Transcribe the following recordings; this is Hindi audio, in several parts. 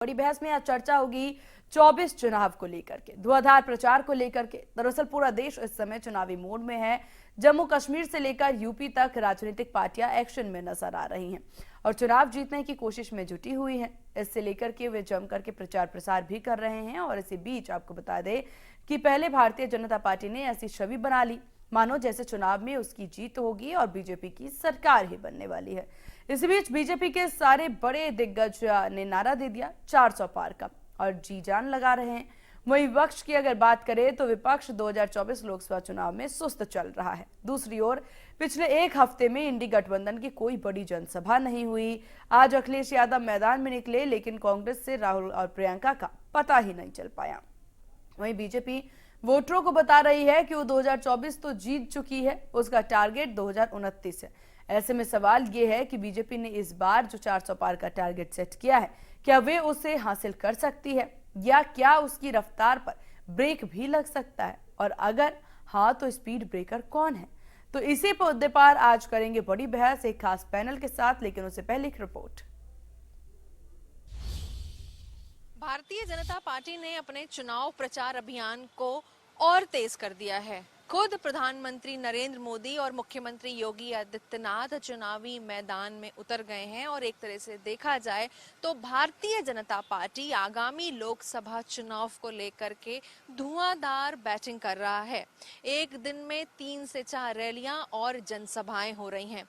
बड़ी बहस में आज चर्चा होगी 24 चुनाव को लेकर के, धुआंधार प्रचार को लेकर के। दरअसल पूरा देश इस समय चुनावी मोड में है। जम्मू कश्मीर से लेकर यूपी तक राजनीतिक पार्टियां एक्शन में नजर आ रही हैं और चुनाव जीतने की कोशिश में जुटी हुई हैं। इससे लेकर के वे जमकर के प्रचार प्रसार भी कर रहे हैं। और इसी बीच आपको बता दें कि पहले भारतीय जनता पार्टी ने ऐसी छवि बना ली मानो जैसे चुनाव में उसकी जीत होगी और बीजेपी की सरकार ही बनने वाली है। इसी बीच बीजेपी के सारे बड़े दिग्गज ने नारा दे दिया 400 पार का और जी जान लगा रहे हैं। वहीं विपक्ष की अगर बात करें तो विपक्ष 2024 लोकसभा चुनाव में सुस्त चल रहा है। दूसरी ओर पिछले एक हफ्ते में इंडी गठबंधन की कोई बड़ी जनसभा नहीं हुई। आज अखिलेश यादव मैदान में निकले लेकिन कांग्रेस से राहुल और प्रियंका का पता ही नहीं चल पाया। वहीं बीजेपी वोटरों को बता रही है कि वो 2024 तो जीत चुकी है, उसका टारगेट 2029 है। ऐसे में सवाल ये है कि बीजेपी ने इस बार जो 400 पार का टारगेट सेट किया है, क्या वे उसे हासिल कर सकती है या क्या उसकी रफ्तार पर ब्रेक भी लग सकता है, और अगर हाँ तो स्पीड ब्रेकर कौन है? तो इसी मुद्दे पर आज करेंगे बड़ी बहस एक खास पैनल के साथ, लेकिन उससे पहले एक रिपोर्ट। भारतीय जनता पार्टी ने अपने चुनाव प्रचार अभियान को और तेज कर दिया है। खुद प्रधानमंत्री नरेंद्र मोदी और मुख्यमंत्री योगी आदित्यनाथ चुनावी मैदान में उतर गए हैं और एक तरह से देखा जाए तो भारतीय जनता पार्टी आगामी लोकसभा चुनाव को लेकर के धुआंधार बैटिंग कर रहा है। एक दिन में 3 से 4 रैलियां और जनसभाएं हो रही हैं।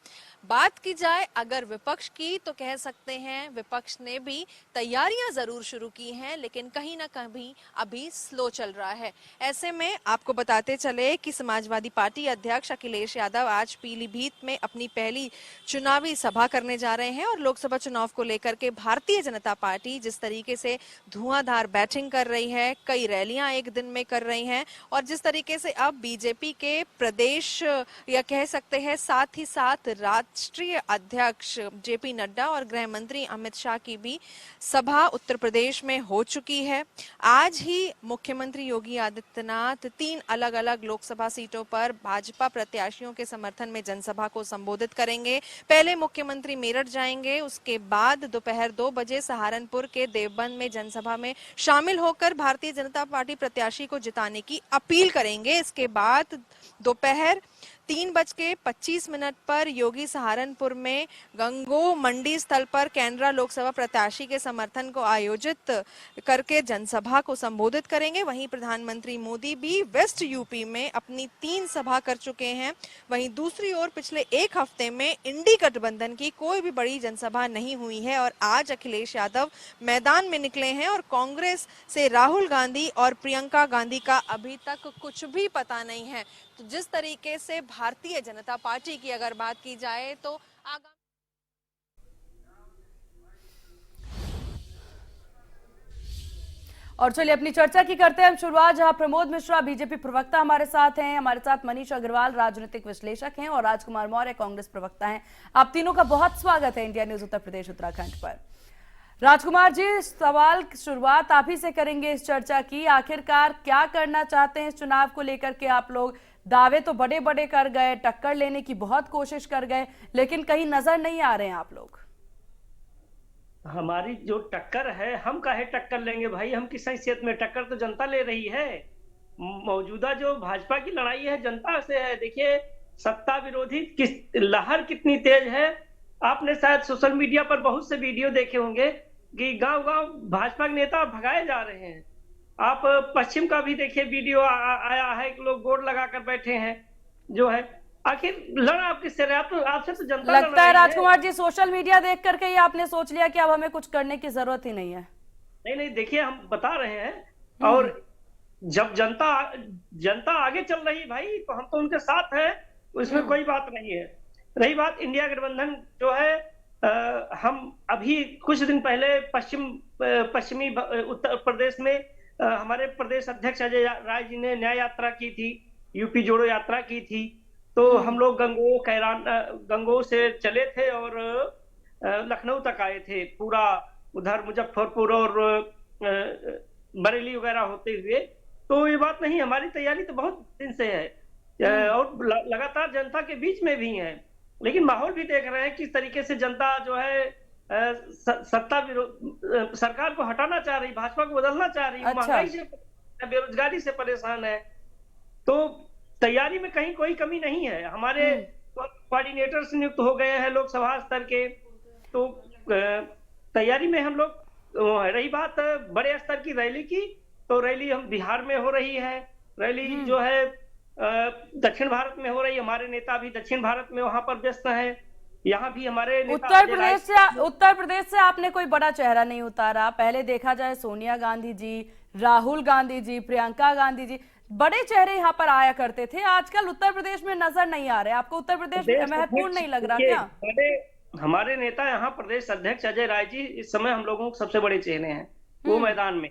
बात की जाए अगर विपक्ष की तो कह सकते हैं विपक्ष ने भी तैयारियां जरूर शुरू की हैं, लेकिन कहीं ना कहीं अभी स्लो चल रहा है। ऐसे में आपको बताते चले कि समाजवादी पार्टी अध्यक्ष अखिलेश यादव आज पीलीभीत में अपनी पहली चुनावी सभा करने जा रहे हैं और लोकसभा चुनाव को लेकर के भारतीय जनता पार्टी जिस तरीके से धुआंधार बैटिंग कर रही है, कई रैलियां एक दिन में कर रही हैं और जिस तरीके से अब बीजेपी के प्रदेश या कह सकते हैं साथ ही साथ राष्ट्रीय अध्यक्ष जेपी नड्डा और गृह मंत्री अमित शाह की भी सभा उत्तर प्रदेश में हो चुकी है। आज ही मुख्यमंत्री योगी आदित्यनाथ 3 अलग अलग लोकसभा सीटों पर भाजपा प्रत्याशियों के समर्थन में जनसभा को संबोधित करेंगे। पहले मुख्यमंत्री मेरठ जाएंगे, उसके बाद दोपहर 2 बजे सहारनपुर के देवबंद में जनसभा में शामिल होकर भारतीय जनता पार्टी प्रत्याशी को जिताने की अपील करेंगे। इसके बाद दोपहर 3:25 पर योगी सहारनपुर में गंगो मंडी स्थल पर कैनरा लोकसभा प्रत्याशी के समर्थन को आयोजित करके जनसभा को संबोधित करेंगे। वहीं प्रधानमंत्री मोदी भी वेस्ट यूपी में अपनी 3 सभा कर चुके हैं। वहीं दूसरी ओर पिछले एक हफ्ते में इंडी गठबंधन की कोई भी बड़ी जनसभा नहीं हुई है और आज अखिलेश यादव मैदान में निकले हैं और कांग्रेस से राहुल गांधी और प्रियंका गांधी का अभी तक कुछ भी पता नहीं है। तो जिस तरीके से भारतीय जनता पार्टी की अगर बात की जाए तो और चलिए अपनी चर्चा की करते हैं हम शुरुआत, जहां प्रमोद मिश्रा बीजेपी प्रवक्ता हमारे साथ हैं। हमारे साथ मनीष अग्रवाल राजनीतिक विश्लेषक हैं और राजकुमार मौर्य कांग्रेस प्रवक्ता हैं। आप तीनों का बहुत स्वागत है इंडिया न्यूज उत्तर प्रदेश उत्तराखंड पर। राजकुमार जी, सवाल शुरुआत आप ही से करेंगे इस चर्चा की। आखिरकार क्या करना चाहते हैं इस चुनाव को लेकर के आप लोग? दावे तो बड़े बड़े कर गए, टक्कर लेने की बहुत कोशिश कर गए, लेकिन कहीं नजर नहीं आ रहे हैं आप लोग। हमारी जो टक्कर है, हम काहे टक्कर लेंगे भाई? हम किस हैसियत में? टक्कर तो जनता ले रही है। मौजूदा जो भाजपा की लड़ाई है जनता से है। देखिए सत्ता विरोधी किस लहर कितनी तेज है। आपने शायद सोशल मीडिया पर बहुत से वीडियो देखे होंगे कि गांव गांव भाजपा के नेता भगाए जा रहे हैं। आप पश्चिम का भी देखिए वीडियो आया है कि लोग बोर्ड लगाकर बैठे हैं। जो है आखिर लड़ा आप किससे रहे? आपसे तो जनता लगता है राजकुमार जी सोशल मीडिया देख करके ही आपने सोच लिया कि अब हमें कुछ करने की जरूरत ही नहीं है। नहीं, देखिए हम बता रहे हैं और जब जनता आगे चल रही भाई तो हम तो उनके साथ हैं, उसमें कोई बात नहीं है। रही बात इंडिया गठबंधन जो है, हम अभी कुछ दिन पहले पश्चिमी उत्तर प्रदेश में हमारे प्रदेश अध्यक्ष अजय राय जी ने न्याय यात्रा की थी, यूपी जोड़ो यात्रा की थी। तो हम लोग गंगो से चले थे और लखनऊ तक आए थे, पूरा उधर मुजफ्फरपुर और बरेली वगैरह होते हुए। तो ये बात नहीं, हमारी तैयारी तो बहुत दिन से है और लगातार जनता के बीच में भी है। लेकिन माहौल भी देख रहे हैं किस तरीके से जनता जो है सत्ता विरोध सरकार को हटाना चाह रही, भाजपा को बदलना चाह रही, अच्छा। महंगाई से, बेरोजगारी से परेशान है। तो तैयारी में कहीं कोई कमी नहीं है। हमारे कोऑर्डिनेटर्स नियुक्त हो गए हैं लोकसभा स्तर के। तो तैयारी में हम लोग, रही बात बड़े स्तर की रैली की, तो रैली हम बिहार में हो रही है, रैली जो है दक्षिण भारत में हो रही है। हमारे नेता भी दक्षिण भारत में वहां पर व्यस्त हैं। यहाँ भी हमारे नेता उत्तर प्रदेश से आपने कोई बड़ा चेहरा नहीं उतारा। पहले देखा जाए सोनिया गांधी जी, राहुल गांधी जी, प्रियंका गांधी जी, बड़े चेहरे यहाँ पर आया करते थे। आजकल उत्तर प्रदेश में नजर नहीं आ रहे। आपको उत्तर प्रदेश महत्वपूर्ण नहीं लग रहा क्या? हमारे नेता यहाँ प्रदेश अध्यक्ष अजय राय जी इस समय हम लोगों के सबसे बड़े चेहरे हैं वो मैदान में।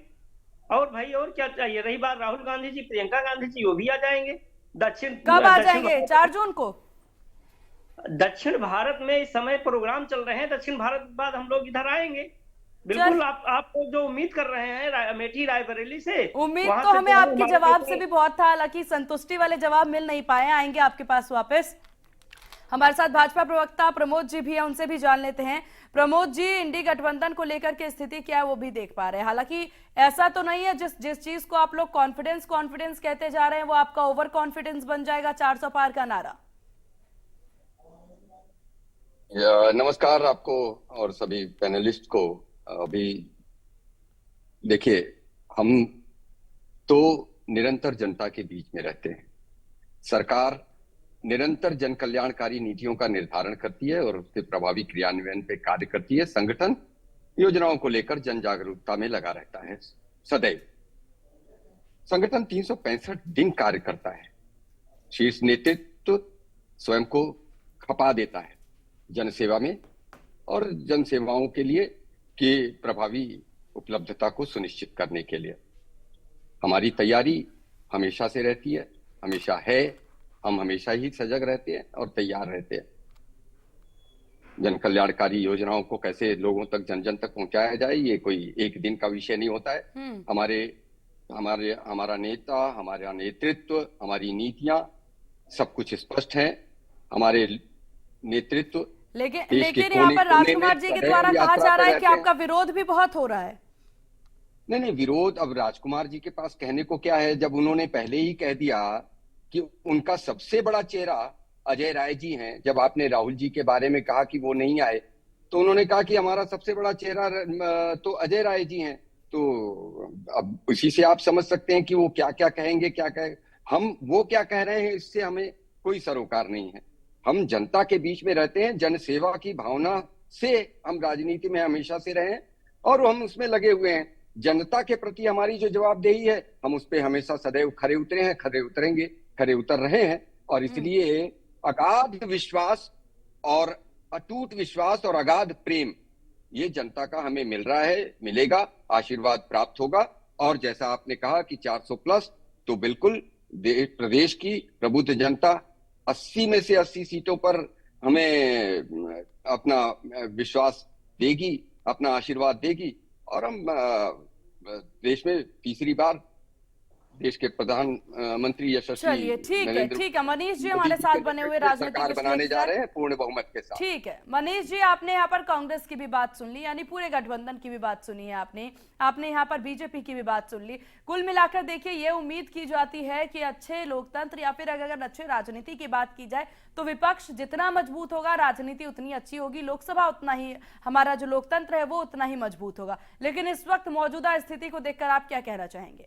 और भाई और क्या चाहिए? रही बात राहुल गांधी जी, प्रियंका गांधी जी, वो भी आ जाएंगे। कब आ जाएंगे? 4 जून को। दक्षिण भारत में इस समय प्रोग्राम चल रहे हैं। दक्षिण भारत के बाद हम लोग इधर आएंगे। बिल्कुल आप जो उम्मीद कर रहे हैं अमेठी रायबरेली से, उम्मीद तो हमें आपके जवाब से भी बहुत था, हालांकि संतुष्टि वाले जवाब मिल नहीं पाए। आएंगे आपके पास वापस। हमारे साथ भाजपा प्रवक्ता प्रमोद जी भी है, उनसे भी जान लेते हैं। प्रमोद जी, इंडी गठबंधन को लेकर के स्थिति क्या है वो भी देख पा रहे हैं। हालांकि ऐसा तो नहीं है जिस चीज को आप लोग कॉन्फिडेंस कहते जा रहे हैं वो आपका ओवर कॉन्फिडेंस बन जाएगा, 400 पार का नारा। नमस्कार आपको और सभी पैनलिस्ट को। अभी देखिए, हम तो निरंतर जनता के बीच में रहते हैं। सरकार निरंतर जन कल्याणकारी नीतियों का निर्धारण करती है और उसके प्रभावी क्रियान्वयन पे कार्य करती है। संगठन योजनाओं को लेकर जन जागरूकता में लगा रहता है सदैव। संगठन 365 दिन कार्य करता है। शीर्ष नेतृत्व स्वयं को खपा देता है जनसेवा में और जन सेवाओं के लिए की प्रभावी उपलब्धता को सुनिश्चित करने के लिए हमारी तैयारी हमेशा से रहती है, हमेशा है। हम हमेशा ही सजग रहते हैं और तैयार रहते हैं। जन कल्याणकारी योजनाओं को कैसे लोगों तक, जन जन तक पहुंचाया जाए, ये कोई एक दिन का विषय नहीं होता है। हमारा नेता, हमारा नेतृत्व, हमारी नीतियां सब कुछ स्पष्ट है। हमारे नेतृत्व लेकिन यहाँ पर राजकुमार जी के द्वारा कहा जा रहा है कि आपका विरोध भी बहुत हो रहा है। नहीं, विरोध अब राजकुमार जी के पास कहने को क्या है, जब उन्होंने पहले ही कह दिया कि उनका सबसे बड़ा चेहरा अजय राय जी हैं। जब आपने राहुल जी के बारे में कहा कि वो नहीं आए, तो उन्होंने कहा कि हमारा सबसे बड़ा चेहरा तो अजय राय जी हैं। तो अब उसी से आप समझ सकते हैं कि वो क्या क्या कहेंगे, क्या कहे। हम वो क्या कह रहे हैं इससे हमें कोई सरोकार नहीं है। हम जनता के बीच में रहते हैं, जन सेवा की भावना से हम राजनीति में हमेशा से रहे हैं और हम उसमें लगे हुए हैं। जनता के प्रति हमारी जो जवाबदेही है, हम उस पर हमेशा सदैव खरे उतरे हैं, खरे उतरेंगे, खरे उतर रहे हैं। और इसलिए अगाध विश्वास और अटूट विश्वास और अगाध प्रेम ये जनता का हमें मिल रहा है, मिलेगा, आशीर्वाद प्राप्त होगा। और जैसा आपने कहा कि 400 प्लस, तो बिल्कुल प्रदेश की प्रबुद्ध जनता 80 में से 80 सीटों पर हमें अपना विश्वास देगी, अपना आशीर्वाद देगी और हम देश में तीसरी बार देश के प्रधानमंत्री यशस्वी ठीक है मनीष जी हमारे साथ बने हुए सरकार बनाने जा रहे हैं पूर्ण बहुमत के साथ। ठीक है मनीष जी, आपने यहाँ पर कांग्रेस की भी बात सुन ली, यानी पूरे गठबंधन की भी बात सुनी है आपने यहाँ पर बीजेपी की भी बात सुन ली। कुल मिलाकर देखिए, ये उम्मीद की जाती है कि अच्छे लोकतंत्र या फिर अगर अच्छे राजनीति की बात की जाए तो विपक्ष जितना मजबूत होगा, राजनीति उतनी अच्छी होगी, लोकसभा उतना ही, हमारा जो लोकतंत्र है वो उतना ही मजबूत होगा। लेकिन इस वक्त मौजूदा स्थिति को देखकर आप क्या कहना चाहेंगे?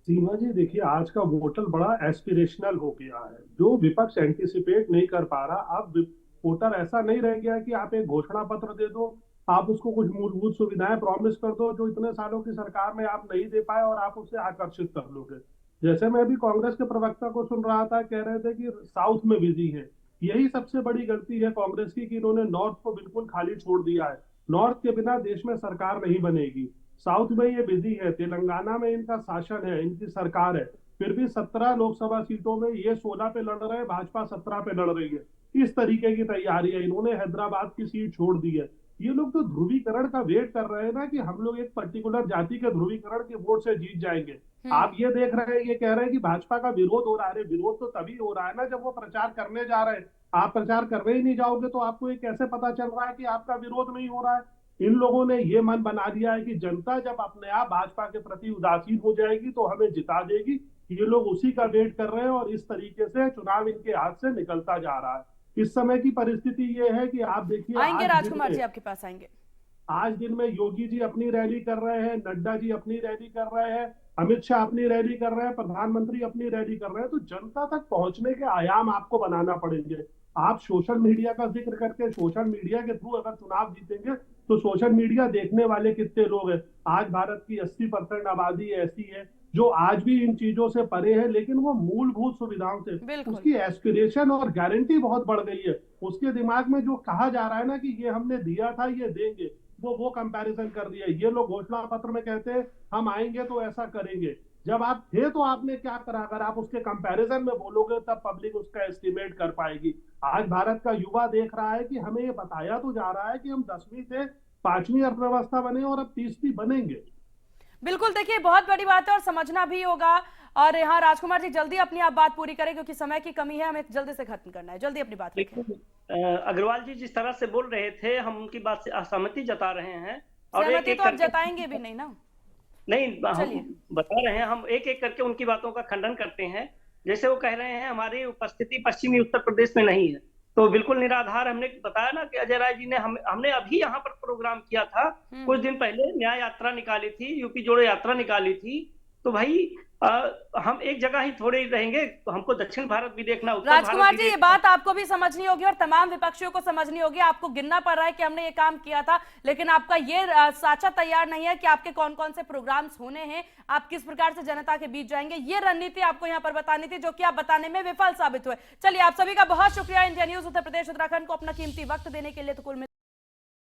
सीमा जी, देखिए, आज का वोटर बड़ा एस्पिरेशनल हो गया है। जो विपक्ष एंटिसिपेट नहीं कर पा रहा, अब वोटर ऐसा नहीं रह गया कि आप एक घोषणा पत्र दे दो, आप उसको कुछ मूलभूत सुविधाएं प्रॉमिस कर दो जो इतने सालों की सरकार में आप नहीं दे पाए और आप उससे आकर्षित कर लोगे। जैसे मैं अभी कांग्रेस के प्रवक्ता को सुन रहा था, कह रहे थे कि साउथ में बिजी है। यही सबसे बड़ी गलती है कांग्रेस की कि इन्होंने नॉर्थ को बिल्कुल खाली छोड़ दिया है। नॉर्थ के बिना देश में सरकार नहीं बनेगी। साउथ में ये बिजी है, तेलंगाना में इनका शासन है, इनकी सरकार है, फिर भी 17 लोकसभा सीटों में ये 16 पे लड़ रहे हैं, भाजपा 17 पे लड़ रही है। इस तरीके की तैयारी है। इन्होंने हैदराबाद की सीट छोड़ दी है। ये लोग तो ध्रुवीकरण का वेट कर रहे हैं ना कि हम लोग एक पर्टिकुलर जाति के ध्रुवीकरण के वोट से जीत जाएंगे। आप ये देख रहे हैं, ये कह रहे हैं कि भाजपा का विरोध हो रहा है। अरे विरोध तो तभी हो रहा है ना जब वो प्रचार करने जा रहे हैं। आप प्रचार करने ही नहीं जाओगे तो आपको ये कैसे पता चल रहा है कि आपका विरोध नहीं हो रहा है? इन लोगों ने ये मन बना दिया है कि जनता जब अपने आप भाजपा के प्रति उदासीन हो जाएगी तो हमें जिता देगी। ये लोग उसी का वेट कर रहे हैं और इस तरीके से चुनाव इनके हाथ से निकलता जा रहा है। इस समय की परिस्थिति ये है कि आप देखिए, आएंगे राजकुमार जी, आपके पास आएंगे। आज दिन में योगी जी अपनी रैली कर रहे हैं, नड्डा जी अपनी रैली कर रहे हैं, अमित शाह अपनी रैली कर रहे हैं, प्रधानमंत्री अपनी रैली कर रहे हैं। तो जनता तक पहुंचने के आयाम आपको बनाना पड़ेंगे। आप सोशल मीडिया का जिक्र करके सोशल मीडिया के थ्रू अगर चुनाव जीतेंगे तो सोशल मीडिया देखने वाले कितने लोग हैं? आज भारत की 80% आबादी ऐसी है जो आज भी इन चीजों से परे है, लेकिन वो मूलभूत सुविधाओं से उसकी एस्पिरेशन और गारंटी बहुत बढ़ गई है। उसके दिमाग में जो कहा जा रहा है ना कि ये हमने दिया था, ये देंगे, वो कंपैरिजन कर दिया। ये लोग घोषणा पत्र में कहते हैं हम आएंगे तो ऐसा करेंगे। जब आप थे तो आपने क्या करा? अगर आप उसके कंपैरिजन में बोलोगे तब पब्लिक उसका एस्टिमेट कर पाएगी। आज भारत का युवा देख रहा है कि हमें ये बताया तो जा रहा है कि हम 10वीं से 5वीं अर्थव्यवस्था बने और अब 30वीं बनेंगे। बिल्कुल, देखिए बहुत बड़ी बात है और समझना भी होगा। और यहाँ राजकुमार जी जल्दी अपनी आप बात पूरी करें क्योंकि समय की कमी है, हमें जल्दी से खत्म करना है। जल्दी अपनी बात रखें। अग्रवाल जी जिस तरह से बोल रहे थे हम उनकी बात से असहमति जता रहे हैं। और सहमति तो आप जताएंगे भी नहीं ना? नहीं, हम बता रहे हैं, हम एक एक करके उनकी बातों का खंडन करते हैं। जैसे वो कह रहे हैं हमारी उपस्थिति पश्चिमी उत्तर प्रदेश में नहीं है, तो बिल्कुल निराधार। हमने बताया ना कि अजय राय जी ने हमने अभी यहाँ पर प्रोग्राम किया था, कुछ दिन पहले न्याय यात्रा निकाली थी, यूपी जोड़ो यात्रा निकाली थी। तो भाई हम एक जगह ही थोड़े ही रहेंगे, हमको दक्षिण भारत भी देखना, उत्तर राजकुमार भारत जी, ये बात आपको भी समझनी होगी और तमाम विपक्षियों को समझनी होगी। आपको गिनना पड़ रहा है कि हमने ये काम किया था, लेकिन आपका ये साचा तैयार नहीं है कि आपके कौन कौन से प्रोग्राम्स होने हैं, आप किस प्रकार से जनता के बीच जाएंगे। ये रणनीति आपको यहाँ पर बतानी थी, जो कि आप बताने में विफल साबित हुए। चलिए, आप सभी का बहुत शुक्रिया इंडिया न्यूज उत्तर प्रदेश उत्तराखंड को अपना कीमती वक्त देने के लिए। तो कुल